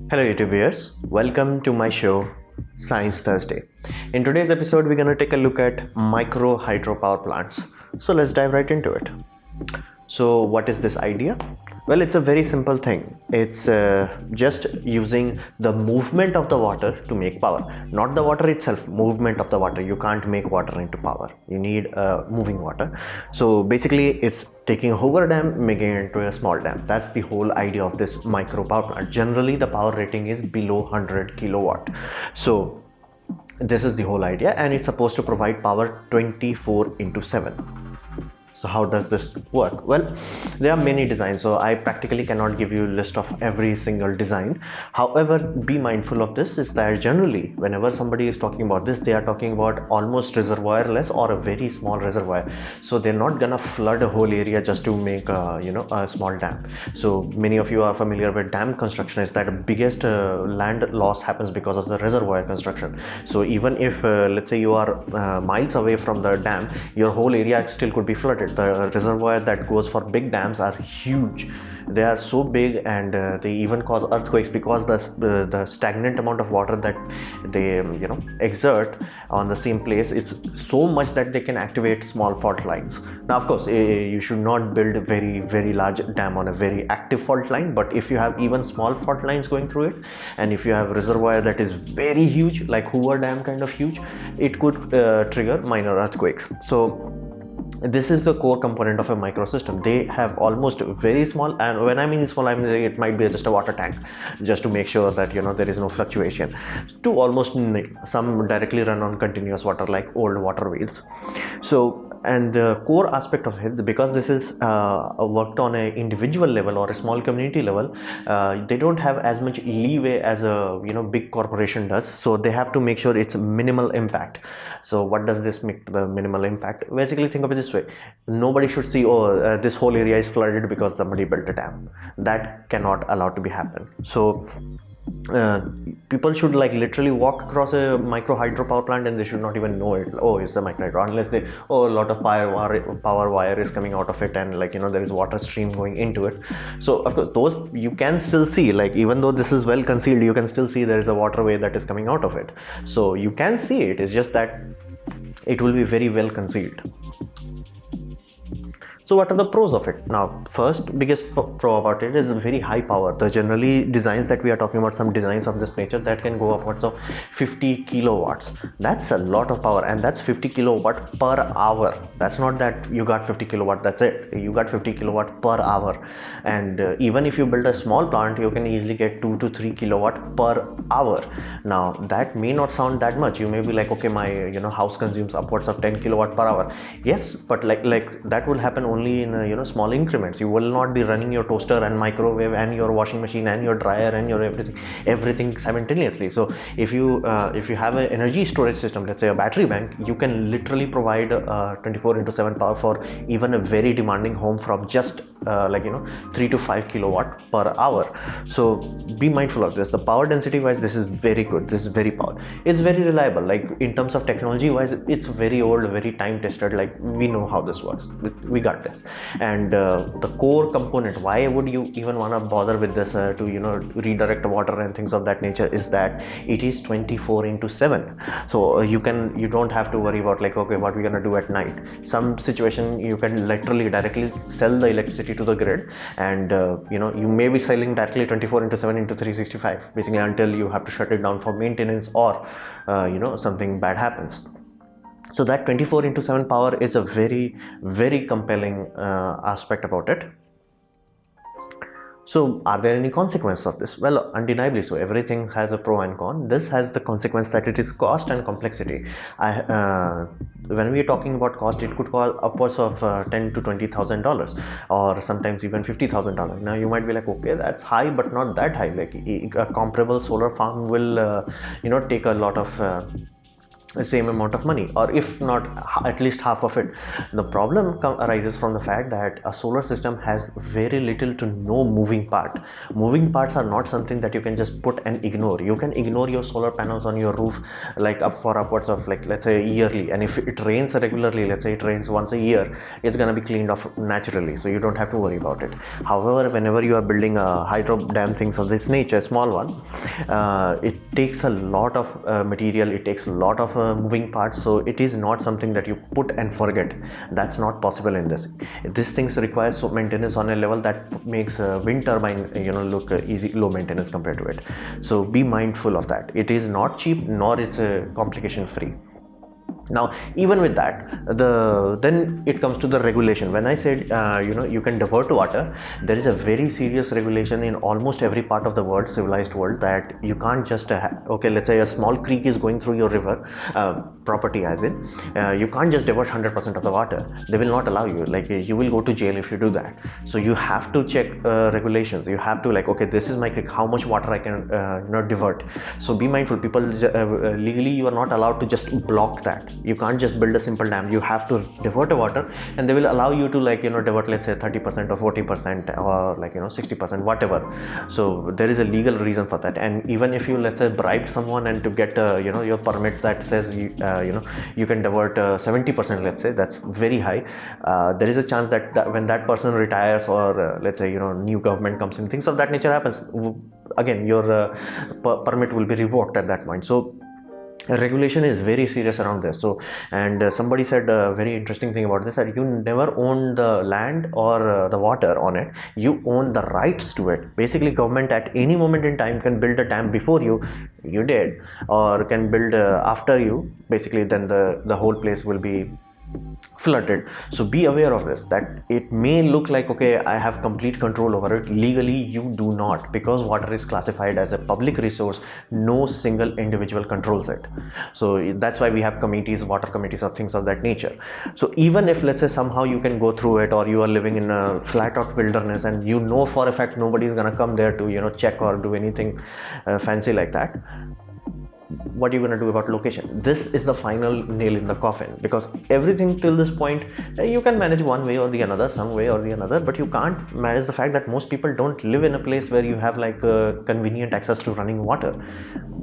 Hello YouTube viewers, welcome to my show Science Thursday. In today's episode we're going to take a look at micro hydropower plants. So let's dive right into it. So what is this idea? Well, it's a very simple thing. It's just using the movement of the water to make power. Not the water itself, movement of the water. You can't make water into power. You need moving water. So basically it's taking a Hoover dam, making it into a small dam. That's the whole idea of this micro power plant. Generally the power rating is below 100 kilowatt. So this is the whole idea, and it's supposed to provide power 24/7. So how does this work? Well, there are many designs, so I practically cannot give you a list of every single design. However, be mindful of this is that generally whenever somebody is talking about this, they are talking about almost reservoirless or a very small reservoir. So they're not gonna flood a whole area just to make a small dam. So many of you are familiar with dam construction, is that biggest land loss happens because of the reservoir construction. So even if let's say you are miles away from the dam, your whole area still could be flooded. The reservoir that goes for big dams are huge. They are so big, and they even cause earthquakes because the stagnant amount of water that they exert on the same place, it's so much that they can activate small fault lines. Now of course you should not build a very large dam on a very active fault line, but if you have even small fault lines going through it, and if you have reservoir that is very huge, like Hoover Dam kind of huge, it could trigger minor earthquakes. So this is the core component of a microsystem. They have almost very small, and when I mean small, I mean it might be just a water tank, just to make sure that there is no fluctuation, to almost some directly run on continuous water like old water wheels. So, and the core aspect of it, because this is worked on a individual level or a small community level, they don't have as much leeway as a big corporation does. So they have to make sure it's minimal impact. So what does this make the minimal impact? Basically think of it this way: nobody should see, this whole area is flooded because somebody built a dam. That cannot allow to be happen. So people should literally walk across a micro hydropower plant and they should not even know it. Oh, it's a micro hydro, unless they, a lot of power wire is coming out of it, and there is water stream going into it. So of course those you can still see, even though this is well concealed, you can still see there is a waterway that is coming out of it. So you can see it. It's just that it will be very well concealed. So what are the pros of it? Now, first biggest pro about it is very high power. The generally designs that we are talking about, some designs of this nature that can go upwards of 50 kilowatts. That's a lot of power, and that's 50 kilowatt per hour. That's not that you got 50 kilowatt, that's it. You got 50 kilowatt per hour. And even if you build a small plant, you can easily get 2 to 3 kilowatt per hour. Now, that may not sound that much. You may be like, okay, my house consumes upwards of 10 kilowatt per hour. Yes, but like that will happen only in small increments. You will not be running your toaster and microwave and your washing machine and your dryer and your everything simultaneously. So if you have an energy storage system, let's say a battery bank, you can literally provide 24/7 power for even a very demanding home from just 3 to 5 kilowatt per hour. So be mindful of this. The power density wise, this is very good. This is very powerful. It's very reliable. In terms of technology wise, it's very old, very time tested. We know how this works. We got this. And the core component, why would you even want to bother with this to redirect water and things of that nature, is that it is 24/7. So you don't have to worry about okay, what we're gonna do at night. Some situation you can literally directly sell the electricity to the grid, and you may be selling directly 24/7 into 365, basically, until you have to shut it down for maintenance or something bad happens. So that 24/7 power is a very compelling aspect about it. So are there any consequences of this? Well, undeniably so. Everything has a pro and con. This has the consequence that it is cost and complexity. When we are talking about cost, it could cost upwards of $10,000 to $20,000, or sometimes even $50,000. Now you might be like, okay, that's high, but not that high. A comparable solar farm will take a lot of the same amount of money, or if not at least half of it. The problem arises from the fact that a solar system has very little to no moving part. Moving parts are not something that you can just put and ignore. You can ignore your solar panels on your roof like up for upwards of, like, let's say yearly, and if it rains regularly, let's say it rains once a year, it's going to be cleaned off naturally, so you don't have to worry about it. However, whenever you are building a hydro dam, things of this nature, small one, it takes a lot of material, it takes a lot of moving parts, so it is not something that you put and forget. That's not possible in this. These things require so maintenance on a level that makes wind turbine look easy, low maintenance compared to it. So be mindful of that. It is not cheap, nor it's complication free. Now, even with that, then it comes to the regulation. When I said you can divert water, there is a very serious regulation in almost every part of the world, civilized world, that you can't just okay, let's say a small creek is going through your river property, as in you can't just divert 100% of the water. They will not allow you. Like, you will go to jail if you do that. So you have to check regulations. You have to, like, okay, this is my creek, how much water I can divert. So be mindful, people. Legally you are not allowed to just block that. You can't just build a simple dam. You have to divert the water, and they will allow you to, like, divert, let's say 30% or 40% or, like, 60%, whatever. So there is a legal reason for that. And even if you, let's say, bribed someone and to get your permit that says you can divert 70%, let's say, that's very high. There is a chance that when that person retires, or let's say new government comes in, things of that nature happens, again your permit will be revoked at that point. So regulation is very serious around this. So, and somebody said a very interesting thing about this, that you never own the land or the water on it, you own the rights to it. Basically, government at any moment in time can build a dam before you did, or can build after you. Basically, then the whole place will be flooded. So be aware of this, that it may look like, okay, I have complete control over it. Legally you do not, because water is classified as a public resource. No single individual controls it. So that's why we have committees, water committees, or things of that nature. So even if, let's say, somehow you can go through it, or you are living in a flat out wilderness, and for a fact nobody is going to come there to check or do anything fancy like that, what are you going to do about location? This is the final nail in the coffin, because everything till this point you can manage one way or the another, some way or the another, but you can't manage the fact that most people don't live in a place where you have, like, convenient access to running water.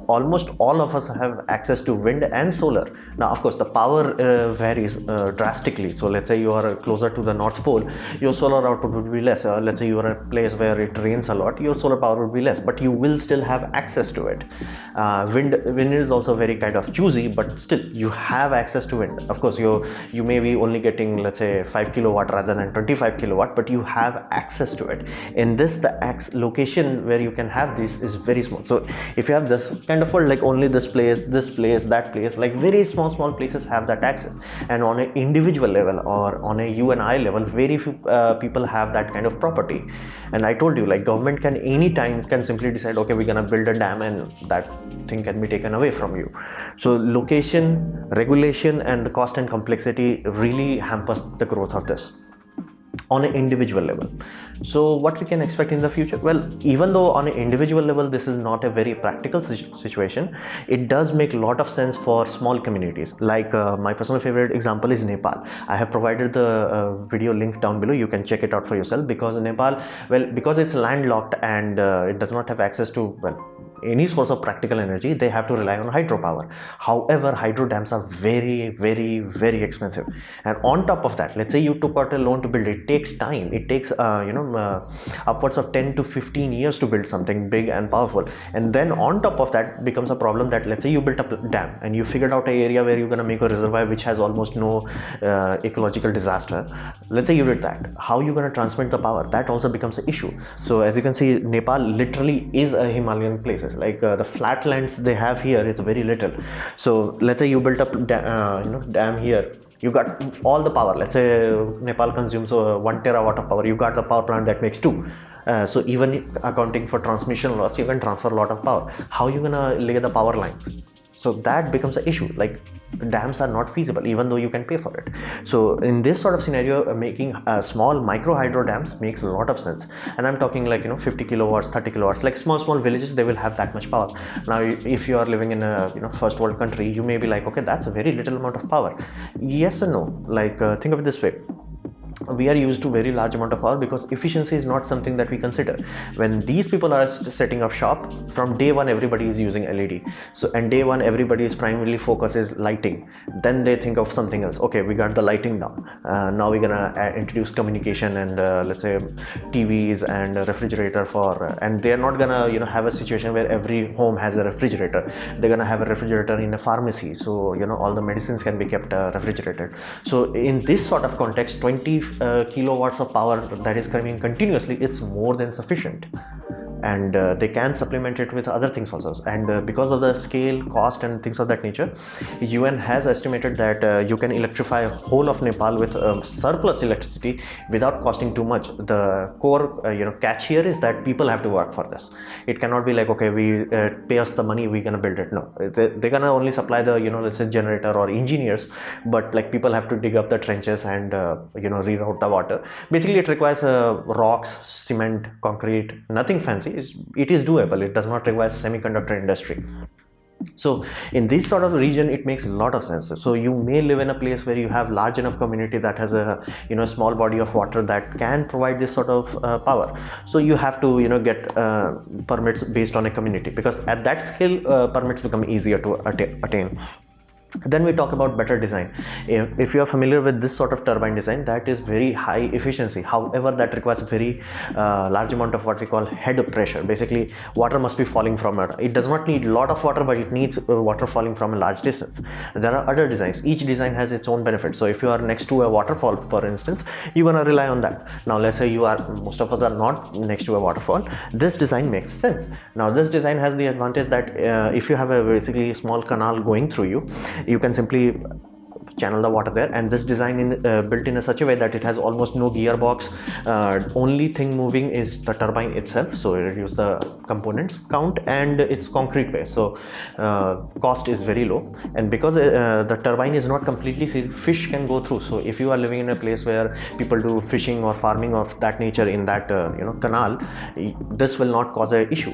Almost all of us have access to wind and solar. Now, of course, the power varies drastically. So let's say you are closer to the North Pole, your solar output would be less. Let's say you are a place where it rains a lot, your solar power would be less, but you will still have access to it. Wind is also very kind of choosy, but still you have access to wind. Of course, you may be only getting, let's say, 5 kilowatt rather than 25 kilowatt, but you have access to it. In this, the location where you can have this is very small. So if you have this kind of world, like only this place, that place, like very small places have that access. And on an individual level, or on a you and I level, very few people have that kind of property. And I told you, like, government can anytime simply decide, okay, we're gonna build a dam, and that thing can be taken away from you. So location, regulation, and the cost and complexity really hampers the growth of this on an individual level. So what we can expect in the future? Well, even though on an individual level this is not a very practical situation, it does make a lot of sense for small communities. Like my personal favorite example is Nepal. I have provided the video link down below. You can check it out for yourself, because Nepal, well, because it's landlocked and it does not have access to, well, any source of practical energy, they have to rely on hydropower. However, hydro dams are very, very, very expensive. And on top of that, let's say you took out a loan to build it, takes time. It takes upwards of 10 to 15 years to build something big and powerful. And then on top of that becomes a problem that, let's say you built a dam and you figured out an area where you're going to make a reservoir which has almost no ecological disaster. Let's say you did that. How are you going to transmit the power? That also becomes an issue. So as you can see, Nepal literally is a Himalayan place. Like the flatlands they have here, it's very little. So let's say you built up dam here, you got all the power. Let's say Nepal consumes 1 terawatt of power, you got the power plant that makes 2. So even accounting for transmission loss, you can transfer a lot of power. How are you gonna lay the power lines? So that becomes an issue. Like, dams are not feasible even though you can pay for it. So in this sort of scenario, making small micro hydro dams makes a lot of sense. And I'm talking like 50 kilowatts, 30 kilowatts, like small villages, they will have that much power. Now if you are living in a first world country, you may be like, okay, that's a very little amount of power. Yes or no? Like think of it this way, we are used to very large amount of power because efficiency is not something that we consider. When these people are setting up shop, from day one everybody is using LED. So and day one everybody's primarily focus is lighting. Then they think of something else. Okay, we got the lighting down, now we're gonna introduce communication and let's say TVs and a refrigerator for and they're not gonna have a situation where every home has a refrigerator. They're gonna have a refrigerator in a pharmacy, so all the medicines can be kept refrigerated. So in this sort of context, 20 kilowatts of power that is coming continuously, it's more than sufficient. And they can supplement it with other things also. And because of the scale, cost and things of that nature, UN has estimated that you can electrify whole of Nepal with surplus electricity without costing too much. The core catch here is that people have to work for this. It cannot be like, okay, we pay us the money, we're gonna build it. No, they're gonna only supply the let's say generator or engineers, but like people have to dig up the trenches and reroute the water. Basically it requires rocks, cement, concrete, nothing fancy. It is doable. It does not require semiconductor industry. So in this sort of region, it makes a lot of sense. So you may live in a place where you have large enough community that has a small body of water that can provide this sort of power. So you have to get permits based on a community, because at that scale permits become easier to attain. Then we talk about better design. If you are familiar with this sort of turbine design, that is very high efficiency. However, that requires a very large amount of what we call head pressure. Basically, water must be falling from it. It does not need a lot of water, but it needs water falling from a large distance. There are other designs. Each design has its own benefits. So if you are next to a waterfall, for instance, you're gonna rely on that. Now let's say most of us are not next to a waterfall. This design makes sense. Now this design has the advantage that if you have a basically small canal going through you can simply channel the water there, and this design built in such a way that it has almost no gearbox. Only thing moving is the turbine itself, so it reduces the components count, and it's concrete based, so cost is very low. And because the turbine is not completely sealed, fish can go through. So if you are living in a place where people do fishing or farming of that nature in that canal, this will not cause an issue.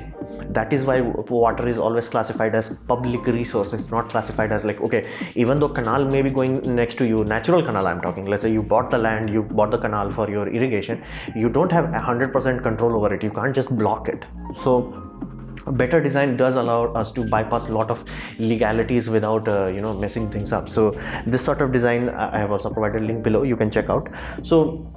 That is why water is always classified as public resource. It's not classified as like, okay, even though canal may be going next to you, natural canal I'm talking, let's say you bought the land, you bought the canal for your irrigation, you don't have 100% control over it. You can't just block it. So better design does allow us to bypass a lot of legalities without messing things up. So this sort of design, I have also provided a link below, you can check out. So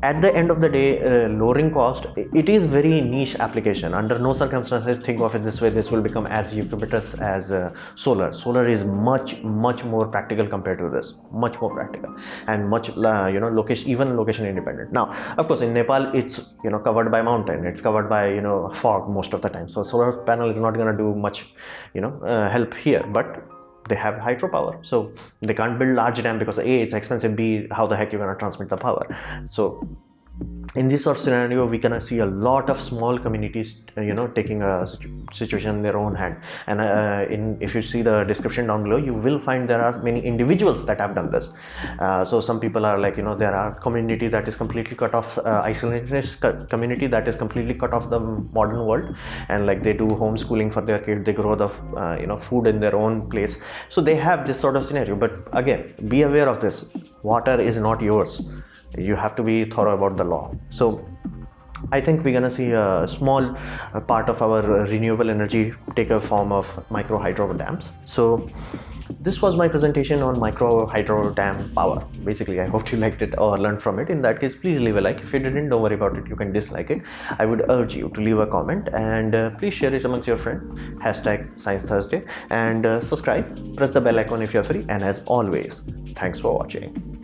at the end of the day, lowering cost, it is very niche application. Under no circumstances, think of it this way, this will become as ubiquitous as solar. Solar is much more practical compared to this, much more practical, and much location independent. Now of course in Nepal it's covered by mountain, it's covered by fog most of the time, so solar panel is not going to do much help here. But they have hydropower, so they can't build large dam because A, it's expensive, B, how the heck you're gonna transmit the power. So in this sort of scenario, we can see a lot of small communities taking a situation in their own hand. And if you see the description down below, you will find there are many individuals that have done this. So some people are like, there are community that is completely cut off, isolationist community that is completely cut off the modern world, and like they do homeschooling for their kids, they grow the food in their own place. So they have this sort of scenario. But again, be aware of this, water is not yours. You have to be thorough about the law. So I think we're gonna see a small part of our renewable energy take a form of micro hydro dams. So this was my presentation on micro hydro dam power. Basically, I hope you liked it or learned from it. In that case, please leave a like. If you didn't, don't worry about it, you can dislike it. I would urge you to leave a comment, and please share it amongst your friends. #ScienceThursday, and subscribe, press the bell icon if you're free, and as always, thanks for watching.